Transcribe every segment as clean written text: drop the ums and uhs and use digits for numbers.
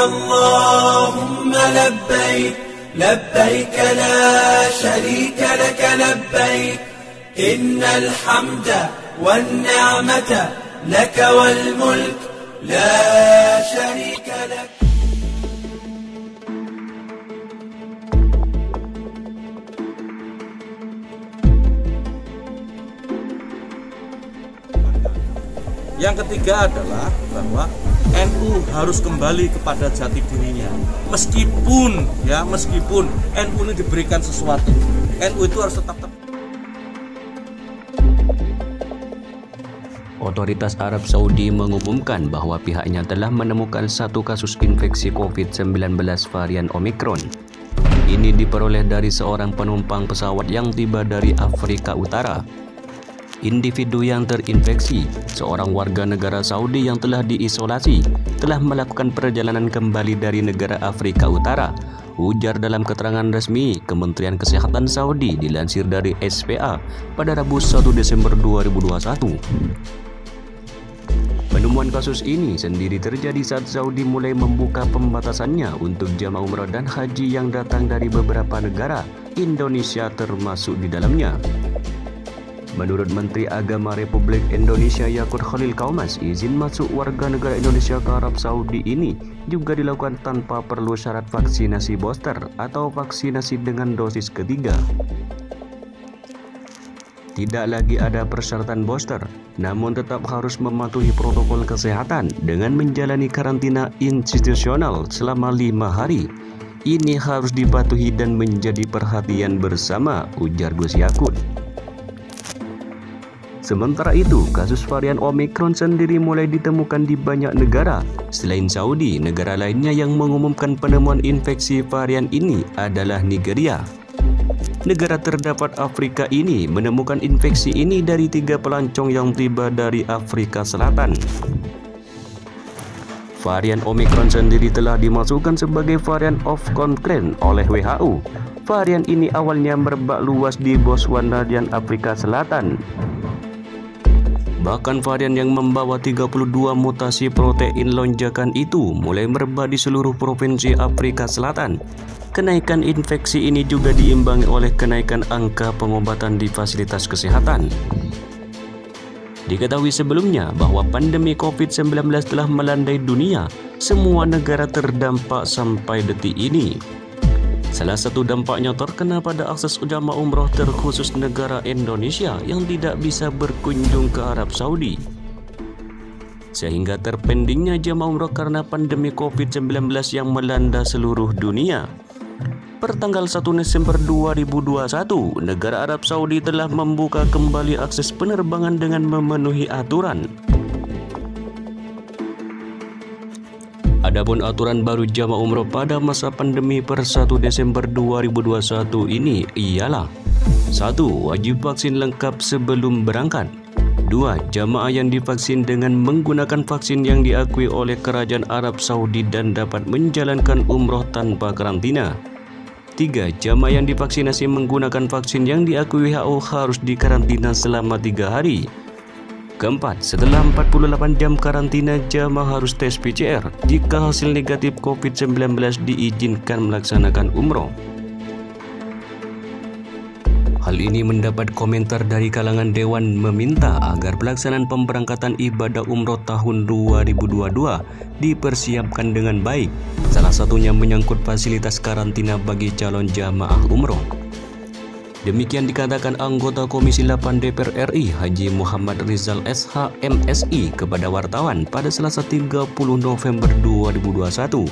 اللهم لبيك لبيك لا شريك لك لبيك إن الحمد والنعمة لك والملك لا شريك لك. Yang ketiga adalah bahwa NU harus kembali kepada jati dirinya. Meskipun NU ini diberikan sesuatu, NU itu harus tetap. Otoritas Arab Saudi mengumumkan bahwa pihaknya telah menemukan satu kasus infeksi COVID-19 varian Omicron. Ini diperoleh dari seorang penumpang pesawat yang tiba dari Afrika Utara. Individu yang terinfeksi, seorang warga negara Saudi yang telah diisolasi, telah melakukan perjalanan kembali dari negara Afrika Utara, ujar dalam keterangan resmi Kementerian Kesehatan Saudi dilansir dari SPA pada Rabu 1 Desember 2021. Penemuan kasus ini sendiri terjadi saat Saudi mulai membuka pembatasannya untuk jamaah umrah dan haji yang datang dari beberapa negara, Indonesia termasuk di dalamnya. Menurut Menteri Agama Republik Indonesia Yakut Khalil Qaumas, izin masuk warga negara Indonesia ke Arab Saudi ini juga dilakukan tanpa perlu syarat vaksinasi booster atau vaksinasi dengan dosis ketiga. Tidak lagi ada persyaratan booster, namun tetap harus mematuhi protokol kesehatan dengan menjalani karantina institusional selama 5 hari. Ini harus dipatuhi dan menjadi perhatian bersama, ujar Gus Yakut. Sementara itu, kasus varian Omicron sendiri mulai ditemukan di banyak negara. Selain Saudi, negara lainnya yang mengumumkan penemuan infeksi varian ini adalah Nigeria. Negara terdapat Afrika ini menemukan infeksi ini dari 3 pelancong yang tiba dari Afrika Selatan. Varian Omicron sendiri telah dimasukkan sebagai varian of concern oleh WHO. Varian ini awalnya merebak luas di Botswana dan Afrika Selatan. Bahkan varian yang membawa 32 mutasi protein lonjakan itu mulai merebak di seluruh provinsi Afrika Selatan. Kenaikan infeksi ini juga diimbangi oleh kenaikan angka pengobatan di fasilitas kesehatan. Diketahui sebelumnya bahwa pandemi COVID-19 telah melandai dunia. Semua negara terdampak sampai detik ini. Salah satu dampaknya terkena pada akses jamaah umroh terkhusus negara Indonesia yang tidak bisa berkunjung ke Arab Saudi. Sehingga terpendingnya jamaah umroh karena pandemi COVID-19 yang melanda seluruh dunia. Pertanggal 1 Desember 2021, negara Arab Saudi telah membuka kembali akses penerbangan dengan memenuhi aturan. Adapun aturan baru jamaah umroh pada masa pandemi per 1 Desember 2021 ini ialah 1. Wajib vaksin lengkap sebelum berangkat. 2. Jamaah yang divaksin dengan menggunakan vaksin yang diakui oleh Kerajaan Arab Saudi dan dapat menjalankan umroh tanpa karantina. 3. Jamaah yang divaksinasi menggunakan vaksin yang diakui WHO harus dikarantina selama 3 hari. Keempat, setelah 48 jam karantina, jamaah harus tes PCR. Jika hasil negatif COVID-19 diizinkan melaksanakan umroh. Hal ini mendapat komentar dari kalangan Dewan meminta agar pelaksanaan pemberangkatan ibadah umroh tahun 2022 dipersiapkan dengan baik. Salah satunya menyangkut fasilitas karantina bagi calon jamaah umroh. Demikian dikatakan anggota Komisi 8 DPR RI Haji Muhammad Rizal SH MSI kepada wartawan pada Selasa 30 November 2021.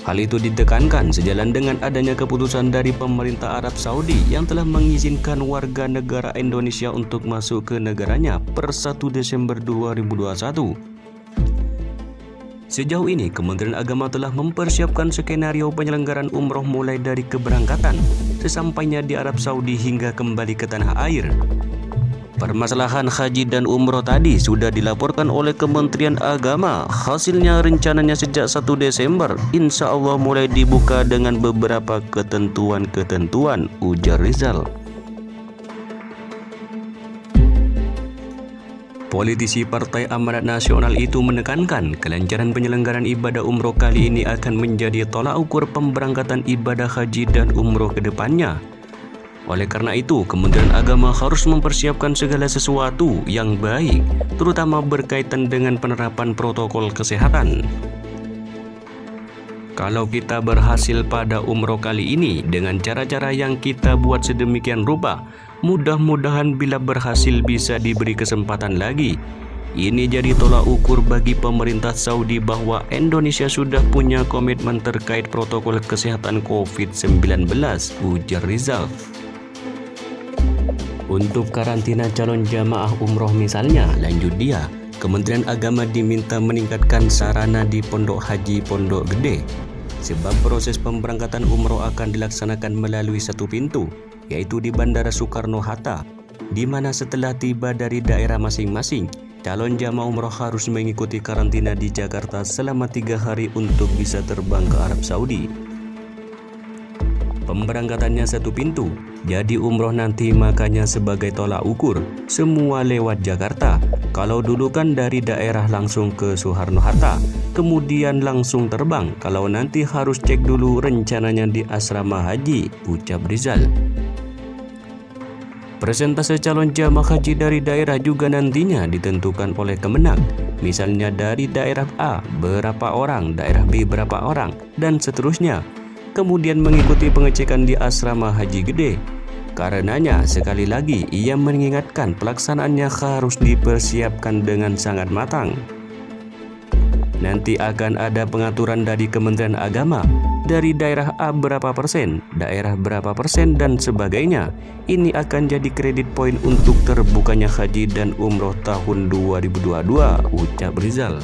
Hal itu ditekankan sejalan dengan adanya keputusan dari pemerintah Arab Saudi yang telah mengizinkan warga negara Indonesia untuk masuk ke negaranya per 1 Desember 2021. Sejauh ini, Kementerian Agama telah mempersiapkan skenario penyelenggaraan umroh mulai dari keberangkatan, sesampainya di Arab Saudi hingga kembali ke tanah air. Permasalahan haji dan umroh tadi sudah dilaporkan oleh Kementerian Agama. Hasilnya rencananya sejak 1 Desember, insya Allah mulai dibuka dengan beberapa ketentuan-ketentuan, ujar Rizal. Politisi Partai Amanat Nasional itu menekankan kelancaran penyelenggaraan ibadah umroh kali ini akan menjadi tolak ukur pemberangkatan ibadah haji dan umroh ke depannya. Oleh karena itu, Kementerian Agama harus mempersiapkan segala sesuatu yang baik, terutama berkaitan dengan penerapan protokol kesehatan. Kalau kita berhasil pada umroh kali ini dengan cara-cara yang kita buat sedemikian rupa, mudah-mudahan bila berhasil bisa diberi kesempatan lagi. Ini jadi tolak ukur bagi pemerintah Saudi bahwa Indonesia sudah punya komitmen terkait protokol kesehatan COVID-19, ujar Rizal. Untuk karantina calon jamaah umroh misalnya, lanjut dia, Kementerian Agama diminta meningkatkan sarana di Pondok Haji Pondok Gede, sebab proses pemberangkatan umroh akan dilaksanakan melalui satu pintu, yaitu di Bandara Soekarno-Hatta, di mana setelah tiba dari daerah masing-masing, calon jamaah umroh harus mengikuti karantina di Jakarta selama 3 hari untuk bisa terbang ke Arab Saudi. Pemberangkatannya satu pintu, jadi umroh nanti makanya sebagai tolak ukur, semua lewat Jakarta. Kalau dulu kan dari daerah langsung ke Soekarno-Hatta, kemudian langsung terbang. Kalau nanti harus cek dulu rencananya di asrama haji, ucap Rizal. Persentase calon jamaah haji dari daerah juga nantinya ditentukan oleh Kemenak. Misalnya dari daerah A berapa orang, daerah B berapa orang, dan seterusnya. Kemudian mengikuti pengecekan di asrama haji gede. Karenanya sekali lagi ia mengingatkan pelaksanaannya harus dipersiapkan dengan sangat matang. Nanti akan ada pengaturan dari Kementerian Agama, dari daerah A berapa persen, daerah berapa persen, dan sebagainya. Ini akan jadi kredit poin untuk terbukanya haji dan umroh tahun 2022, ucap Rizal.